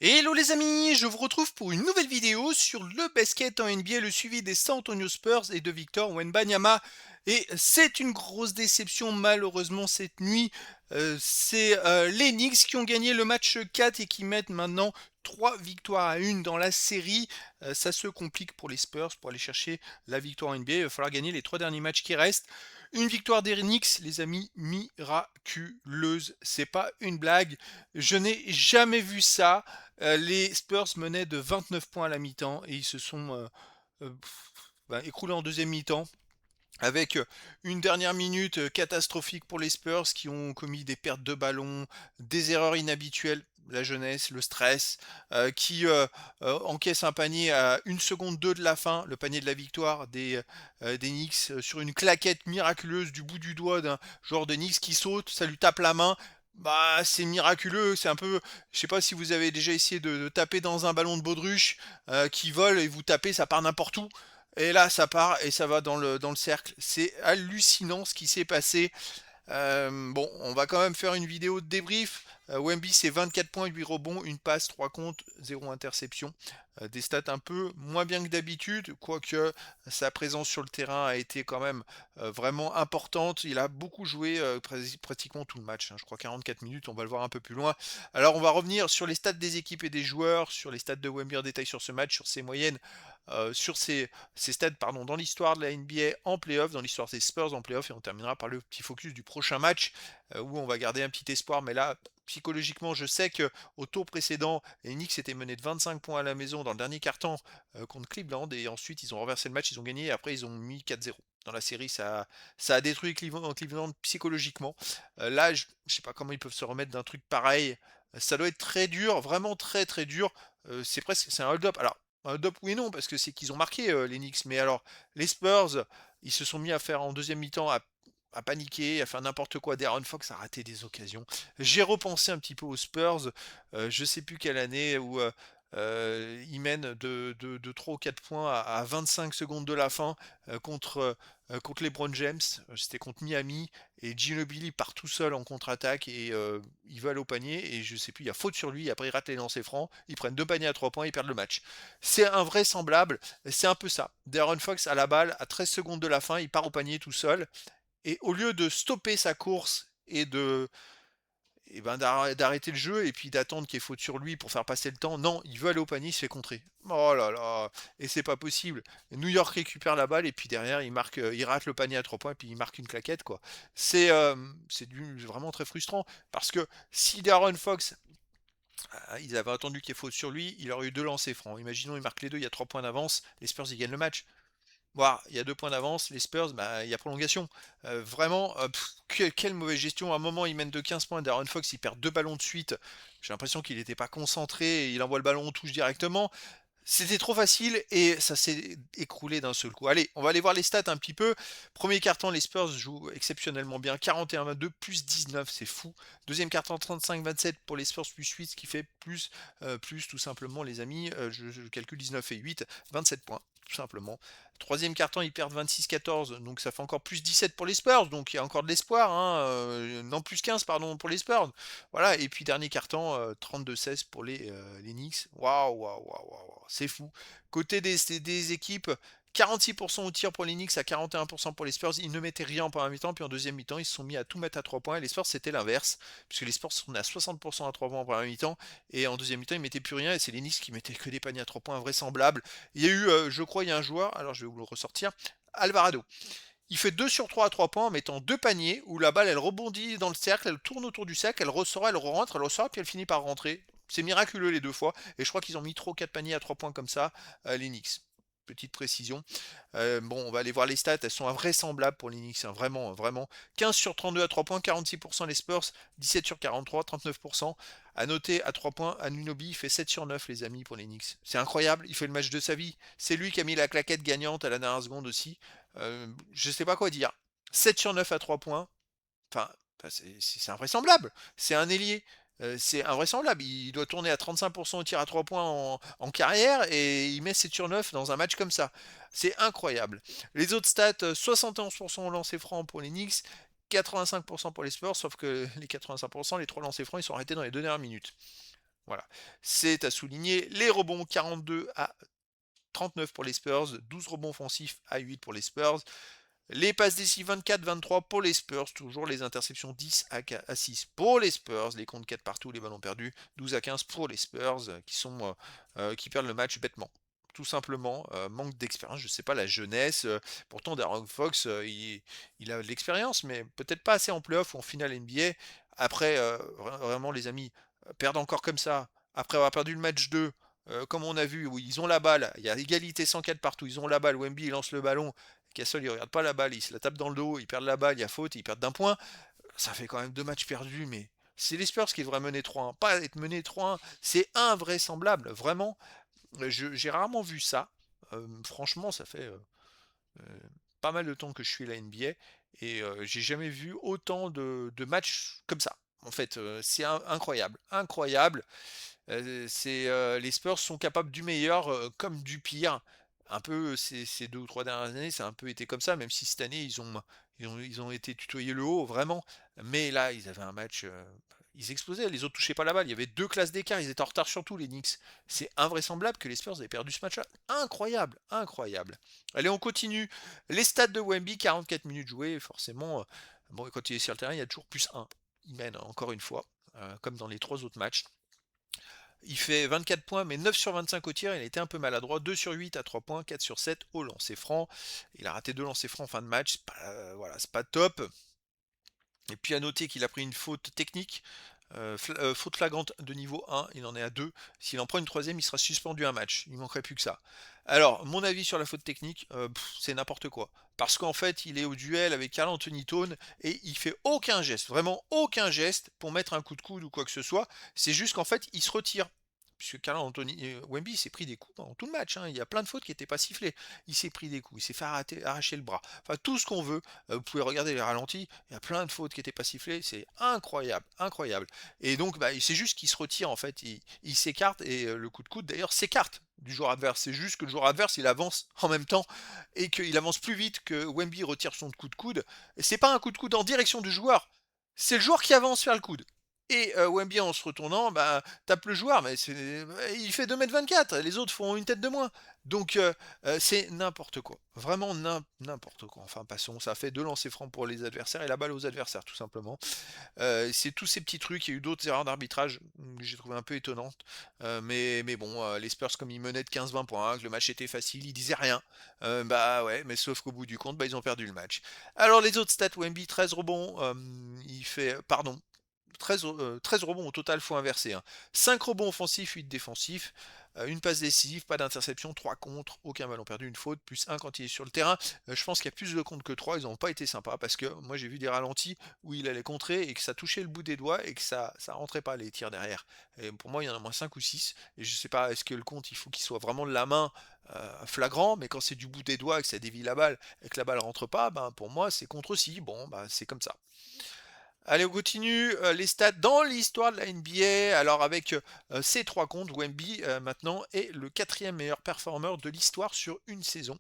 Hello les amis, je vous retrouve pour une nouvelle vidéo sur le basket en NBA, le suivi des San Antonio Spurs et de Victor Wembanyama. Et c'est une grosse déception malheureusement cette nuit. C'est les Knicks qui ont gagné le match 4 et qui mettent maintenant 3 victoires à une dans la série. Ça se complique pour les Spurs pour aller chercher la victoire en NBA. Il va falloir gagner les 3 derniers matchs qui restent. Une victoire des Knicks, les amis, miraculeuse. C'est pas une blague. Je n'ai jamais vu ça. Les Spurs menaient de 29 points à la mi-temps et ils se sont écroulés en deuxième mi-temps avec une dernière minute catastrophique pour les Spurs qui ont commis des pertes de ballon, des erreurs inhabituelles, la jeunesse, le stress, qui encaisse un panier à 1 seconde 2 de la fin, le panier de la victoire des Knicks, sur une claquette miraculeuse du bout du doigt d'un joueur de Knicks qui saute, ça lui tape la main. Bah, c'est miraculeux, c'est un peu, je sais pas si vous avez déjà essayé de taper dans un ballon de baudruche qui vole et vous tapez, ça part n'importe où. Et là, ça part et ça va dans le cercle. C'est hallucinant ce qui s'est passé. Bon, on va quand même faire une vidéo de débrief. Wemby, c'est 24 points, 8 rebonds, une passe, 3 comptes, 0 interception. Des stats un peu moins bien que d'habitude, quoique sa présence sur le terrain a été quand même vraiment importante. Il a beaucoup joué pratiquement tout le match, hein. Je crois 44 minutes, on va le voir un peu plus loin. Alors, on va revenir sur les stats des équipes et des joueurs, sur les stats de Wemby en détail sur ce match, sur ses moyennes, sur ses stats pardon, dans l'histoire de la NBA en playoff, dans l'histoire des Spurs en playoff, et on terminera par le petit focus du prochain match où on va garder un petit espoir. Mais là, psychologiquement, je sais que au tour précédent, les Knicks étaient menés de 25 points à la maison dans le dernier quart-temps contre Cleveland, et ensuite ils ont renversé le match, ils ont gagné, et après ils ont mis 4-0. Dans la série, ça a détruit Cleveland psychologiquement. Là, je ne sais pas comment ils peuvent se remettre d'un truc pareil. Ça doit être très dur, vraiment très très dur. C'est un hold-up. Alors, un hold-up oui et non, parce que c'est qu'ils ont marqué les Knicks. Mais alors, les Spurs, ils se sont mis à faire en deuxième mi-temps à paniquer, à faire n'importe quoi. Darren Fox a raté des occasions. J'ai repensé un petit peu aux Spurs. Je sais plus quelle année où ils mènent de 3 ou 4 points à 25 secondes de la fin contre les Brown James. C'était contre Miami. Et Ginobili part tout seul en contre-attaque et il va aller au panier. Et je sais plus, il y a faute sur lui. Après, il rate les lancers francs. Ils prennent 2 paniers à 3 points. Ils perdent le match. C'est invraisemblable. C'est un peu ça. Darren Fox a la balle à 13 secondes de la fin. Il part au panier tout seul. Et au lieu de stopper sa course d'arrêter le jeu et puis d'attendre qu'il y ait faute sur lui pour faire passer le temps, non, il veut aller au panier, il se fait contrer. Oh là là, et c'est pas possible. New York récupère la balle et puis derrière il rate le panier à 3 points et puis il marque une claquette quoi. C'est vraiment très frustrant parce que si Darren Fox, ils avaient attendu qu'il y ait faute sur lui, il aurait eu 2 lancers francs. Imaginons il marque les deux, il y a 3 points d'avance, les Spurs ils gagnent le match. Voilà, il y a 2 points d'avance, les Spurs, bah, il y a prolongation. Vraiment, quelle mauvaise gestion. À un moment, ils mènent de 15 points. Darren Fox, il perd 2 ballons de suite. J'ai l'impression qu'il n'était pas concentré. Il envoie le ballon, on touche directement. C'était trop facile et ça s'est écroulé d'un seul coup. Allez, on va aller voir les stats un petit peu. Premier quart-temps, les Spurs jouent exceptionnellement bien. 41-22, plus 19, c'est fou. Deuxième quart-temps, 35-27 pour les Spurs, plus 8, ce qui fait plus tout simplement, les amis. Je calcule 19 et 8, 27 points, tout simplement. Troisième quart-temps, ils perdent 26-14, donc ça fait encore plus 17 pour les Spurs. Donc il y a encore de l'espoir, hein. Non, plus 15, pardon, pour les Spurs. Voilà, et puis dernier carton, 32-16 pour les Knicks. Waouh, waouh, waouh, waouh, c'est fou. Côté des équipes, 46% au tir pour les Knicks à 41% pour les Spurs. Ils ne mettaient rien en première mi-temps, puis en deuxième mi-temps, ils se sont mis à tout mettre à 3 points. Et les Spurs, c'était l'inverse, puisque les Spurs sont à 60% à 3 points en première mi-temps, et en deuxième mi-temps, ils mettaient plus rien, et c'est les Knicks qui mettaient que des paniers à 3 points invraisemblables. Il y a eu, je crois, il y a un joueur, alors je vais vous le ressortir, Alvarado. Il fait 2 sur 3 à 3 points en mettant 2 paniers où la balle elle rebondit dans le cercle, elle tourne autour du cercle, elle ressort, elle rentre, elle ressort, puis elle finit par rentrer. C'est miraculeux les 2 fois. Et je crois qu'ils ont mis 3 ou 4 paniers à 3 points comme ça, les Knicks. Petite précision. Bon, on va aller voir les stats, elles sont invraisemblables pour les Knicks, hein, vraiment, vraiment. 15 sur 32 à 3 points, 46% les Spurs, 17 sur 43, 39%. À noter à 3 points, Anunoby il fait 7 sur 9 les amis pour les Knicks. C'est incroyable, il fait le match de sa vie. C'est lui qui a mis la claquette gagnante à la dernière seconde aussi. Je sais pas quoi dire. 7 sur 9 à 3 points, enfin, c'est invraisemblable. C'est un ailier. C'est invraisemblable. Il doit tourner à 35% au tir à 3 points en carrière et il met 7 sur 9 dans un match comme ça. C'est incroyable. Les autres stats, 71% au lancer franc pour les Knicks, 85% pour les Spurs, sauf que les 85%, les 3 lancers francs, ils sont arrêtés dans les 2 dernières minutes. Voilà. C'est à souligner. Les rebonds 42 à 39 pour les Spurs, 12 rebonds offensifs à 8 pour les Spurs. Les passes décisives 24-23 pour les Spurs, toujours les interceptions 10 à 6 pour les Spurs, les comptes 4 partout, les ballons perdus 12 à 15 pour les Spurs qui perdent le match bêtement. Tout simplement, manque d'expérience, je ne sais pas, la jeunesse. Pourtant, Darren Fox, il a de l'expérience, mais peut-être pas assez en playoff ou en finale NBA. Après, vraiment, les amis, perdre encore comme ça, après avoir perdu le match 2, comme on a vu, où ils ont la balle, il y a égalité 104 partout, ils ont la balle, Wemby il lance le ballon, Castle, il regarde pas la balle, il se la tape dans le dos, ils perdent la balle, il y a faute, ils perdent d'un point. Ça fait quand même 2 matchs perdus, mais c'est les Spurs qui devraient mener 3-1. Pas être mené 3-1, c'est invraisemblable, vraiment. J'ai rarement vu ça. Franchement, ça fait euh, pas mal de temps que je suis à la NBA et j'ai jamais vu autant de matchs comme ça. En fait, c'est incroyable, incroyable. Les Spurs sont capables du meilleur comme du pire. Un peu ces 2 ou 3 dernières années, ça a un peu été comme ça, même si cette année ils ont été tutoyés le haut, vraiment. Mais là, ils avaient un match, ils explosaient, les autres touchaient pas la balle. Il y avait 2 classes d'écart, ils étaient en retard sur tout, les Knicks. C'est invraisemblable que les Spurs aient perdu ce match-là. Incroyable, incroyable. Allez, on continue. Les stats de Wemby, 44 minutes jouées, forcément. Bon, quand il est sur le terrain, il y a toujours +1. Il mène encore une fois, comme dans les 3 autres matchs. Il fait 24 points, mais 9 sur 25 au tir. Il a été un peu maladroit. 2 sur 8 à 3 points, 4 sur 7 au lancer franc. Il a raté 2 lancers francs en fin de match. Voilà, c'est pas top. Et puis à noter qu'il a pris une faute technique, faute flagrante de niveau 1. Il en est à 2. S'il en prend une troisième, il sera suspendu un match. Il manquerait plus que ça. Alors, mon avis sur la faute technique, c'est n'importe quoi. Parce qu'en fait, il est au duel avec Karl Anthony Towns et il fait aucun geste, vraiment aucun geste pour mettre un coup de coude ou quoi que ce soit. C'est juste qu'en fait, il se retire. Puisque Karl Anthony Wemby s'est pris des coups pendant tout le match, hein. Il y a plein de fautes qui n'étaient pas sifflées. Il s'est pris des coups, il s'est fait arracher le bras. Enfin, tout ce qu'on veut. Vous pouvez regarder les ralentis. Il y a plein de fautes qui n'étaient pas sifflées. C'est incroyable, incroyable. Et donc, bah, c'est juste qu'il se retire en fait. Il s'écarte et le coup de coude d'ailleurs s'écarte du joueur adverse. C'est juste que le joueur adverse il avance en même temps et qu'il avance plus vite que Wemby retire son coup de coude. Et c'est pas un coup de coude en direction du joueur. C'est le joueur qui avance vers le coude. Et Wemby en se retournant, bah, tape le joueur, mais il fait 2,24 m, les autres font une tête de moins. Donc c'est n'importe quoi. Vraiment n'importe quoi. Enfin passons, ça fait 2 lancers francs pour les adversaires et la balle aux adversaires tout simplement. C'est tous ces petits trucs, il y a eu d'autres erreurs d'arbitrage que j'ai trouvé un peu étonnantes. Mais bon, les Spurs comme ils menaient de 15-20 points, que le match était facile, ils disaient rien. Bah ouais, mais sauf qu'au bout du compte, bah, ils ont perdu le match. Alors les autres stats, Wemby 13 rebonds, il fait, pardon, 13 rebonds au total, faut inverser, hein. 5 rebonds offensifs, 8 défensifs, une passe décisive, pas d'interception, 3 contre, aucun ballon perdu, une faute, plus 1 quand il est sur le terrain. Je pense qu'il y a plus de contre que 3, ils n'ont pas été sympas parce que moi j'ai vu des ralentis où il allait contrer et que ça touchait le bout des doigts et que ça rentrait pas les tirs derrière. Et pour moi il y en a moins 5 ou 6 et je sais pas, est-ce que le compte il faut qu'il soit vraiment de la main flagrant, mais quand c'est du bout des doigts et que ça dévie la balle et que la balle rentre pas, ben pour moi c'est contre aussi, bon bah c'est comme ça. Allez, on continue les stats dans l'histoire de la NBA. Alors avec ces 3 comptes, Wemby maintenant est le quatrième meilleur performeur de l'histoire sur une saison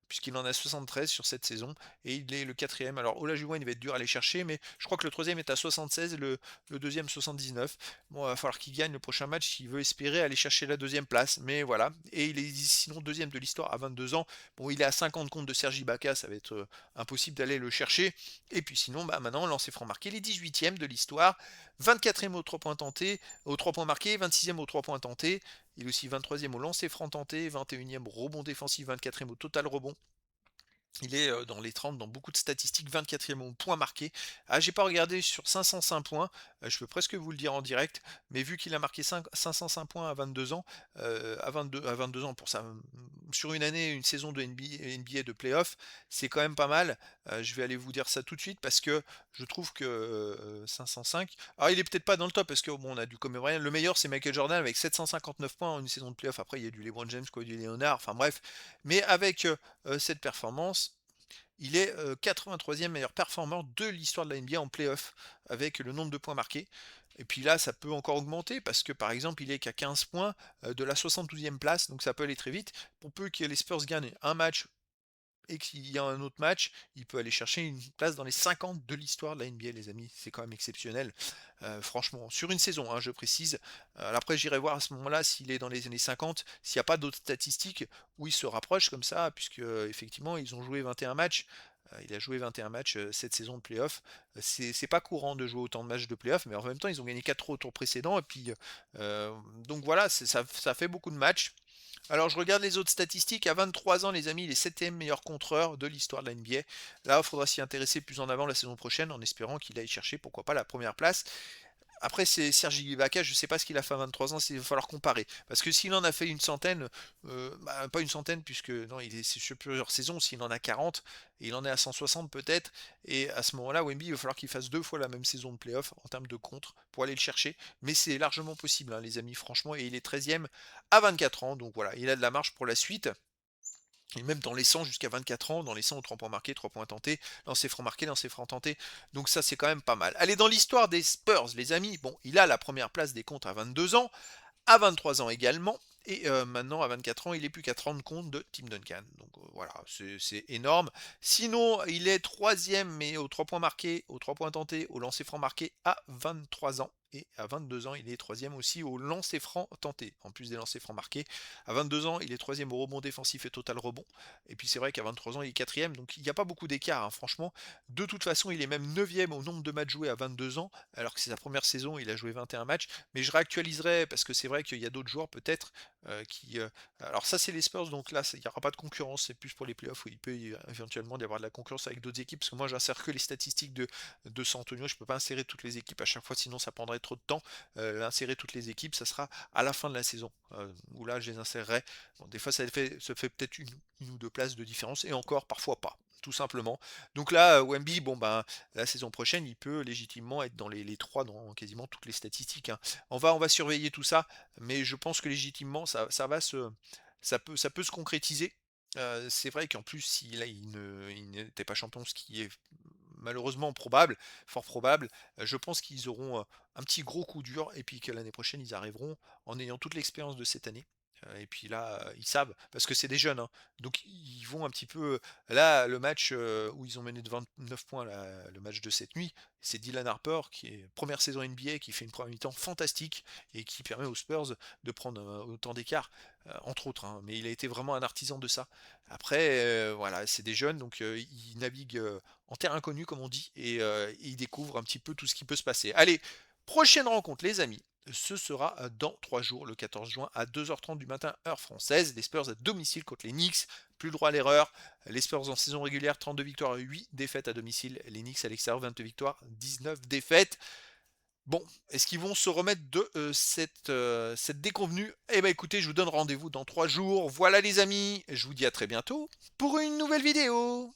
puisqu'il en a 73 sur cette saison, et il est le quatrième. Alors Olajuwon, il va être dur à aller chercher, mais je crois que le troisième est à 76 et le deuxième 79. Bon, il va falloir qu'il gagne le prochain match s'il veut espérer aller chercher la deuxième place, mais voilà. Et il est sinon deuxième de l'histoire à 22 ans. Bon, il est à 50 comptes de Sergi Ibaka, ça va être impossible d'aller le chercher. Et puis sinon, bah, maintenant, lancé franc marqué, il est 18e de l'histoire, 24e aux 3 points tentés, aux 3 points marqués, 26e aux 3 points tentés. Il est aussi 23e au lancer franc tenté, 21e rebond défensif, 24e au total rebond. Il est dans les 30 dans beaucoup de statistiques, 24e au point marqué. Ah, j'ai pas regardé sur 505 points, je peux presque vous le dire en direct, mais vu qu'il a marqué 505 points à 22 ans, à 22 ans pour ça, sur une année, une saison de NBA de playoff, c'est quand même pas mal. Je vais aller vous dire ça tout de suite parce que je trouve que 505. Alors il est peut-être pas dans le top parce que bon, on a du Kobe Bryant. Le meilleur c'est Michael Jordan avec 759 points en une saison de playoff. Après il y a du LeBron James, Kawhi Leonard, enfin bref. Mais avec cette performance, il est 83e meilleur performeur de l'histoire de la NBA en playoff, avec le nombre de points marqués. Et puis là, ça peut encore augmenter, parce que par exemple, il est qu'à 15 points de la 72e place, donc ça peut aller très vite. Pour peu que les Spurs gagnent un match et qu'il y a un autre match, il peut aller chercher une place dans les 50 de l'histoire de la NBA, les amis. C'est quand même exceptionnel. Franchement, sur une saison, hein, je précise. Alors après, j'irai voir à ce moment-là s'il est dans les années 50, s'il n'y a pas d'autres statistiques où il se rapproche comme ça, puisque effectivement, ils ont joué 21 matchs. Il a joué 21 matchs cette saison de playoff. C'est pas courant de jouer autant de matchs de playoff, mais en même temps, ils ont gagné 4 au tour précédent. Et puis, donc voilà, ça fait beaucoup de matchs. Alors je regarde les autres statistiques. À 23 ans, les amis, il est 7e meilleur contreur de l'histoire de la NBA. Là, il faudra s'y intéresser plus en avant la saison prochaine en espérant qu'il aille chercher, pourquoi pas, la première place. Après, c'est Sergi Ibaka, je ne sais pas ce qu'il a fait à 23 ans, il va falloir comparer. Parce que s'il en a fait une centaine, pas une centaine, puisque non, il est sur plusieurs saisons, s'il en a 40, et il en est à 160 peut-être, et à ce moment-là, Wemby, il va falloir qu'il fasse 2 fois la même saison de playoff en termes de contre pour aller le chercher. Mais c'est largement possible, hein, les amis, franchement, et il est 13e à 24 ans, donc voilà, il a de la marge pour la suite. Et même dans les 100 jusqu'à 24 ans, dans les 100 aux 3 points marqués, 3 points tentés, lancers francs marqués, lancers francs tentés. Donc ça, c'est quand même pas mal. Allez, dans l'histoire des Spurs, les amis, bon, il a la première place des comptes à 22 ans, à 23 ans également. Et maintenant, à 24 ans, il est plus qu'à 30 comptes de Tim Duncan. Donc voilà, c'est énorme. Sinon, il est troisième, mais aux 3 points marqués, aux 3 points tentés, au lancer franc marqué à 23 ans. Et à 22 ans, il est troisième aussi au lancer franc tenté, en plus des lancers francs marqués. À 22 ans, il est troisième au rebond défensif et total rebond. Et puis c'est vrai qu'à 23 ans, il est quatrième, donc il n'y a pas beaucoup d'écart, hein, franchement. De toute façon, il est même neuvième au nombre de matchs joués à 22 ans, alors que c'est sa première saison, il a joué 21 matchs. Mais je réactualiserai, parce que c'est vrai qu'il y a d'autres joueurs peut-être qui... alors ça, c'est les Spurs, donc là, il n'y aura pas de concurrence, c'est plus pour les playoffs où il peut éventuellement y avoir de la concurrence avec d'autres équipes, parce que moi, j'insère que les statistiques de San Antonio, je ne peux pas insérer toutes les équipes à chaque fois, sinon ça prendrait trop de temps. Insérer toutes les équipes, ça sera à la fin de la saison, où là, je les insérerai. Bon, des fois, ça fait peut-être une ou deux places de différence, et encore, parfois pas, tout simplement. Donc là, Wemby, bon ben, la saison prochaine, il peut légitimement être dans les 3 dans quasiment toutes les statistiques, hein. On va surveiller tout ça, mais je pense que légitimement, ça peut se concrétiser. C'est vrai qu'en plus, si là, il n'était pas champion, ce qui est malheureusement probable, fort probable, je pense qu'ils auront un petit gros coup dur et puis que l'année prochaine, ils arriveront en ayant toute l'expérience de cette année. Et puis là, ils savent, parce que c'est des jeunes, hein, donc ils vont un petit peu. Là, le match où ils ont mené de 29 points, le match de cette nuit, c'est Dylan Harper, qui est première saison NBA, qui fait une première mi-temps fantastique et qui permet aux Spurs de prendre autant d'écart, entre autres, hein, mais il a été vraiment un artisan de ça. Après, voilà, c'est des jeunes, donc ils naviguent en terre inconnue, comme on dit, et ils découvrent un petit peu tout ce qui peut se passer. Allez, prochaine rencontre, les amis. Ce sera dans 3 jours, le 14 juin à 2h30 du matin, heure française. Les Spurs à domicile contre les Knicks. Plus le droit à l'erreur. Les Spurs en saison régulière, 32 victoires, 8 défaites à domicile. Les Knicks à l'extérieur, 22 victoires, 19 défaites. Bon, est-ce qu'ils vont se remettre de cette déconvenue? Eh bien écoutez, je vous donne rendez-vous dans 3 jours. Voilà les amis, je vous dis à très bientôt pour une nouvelle vidéo.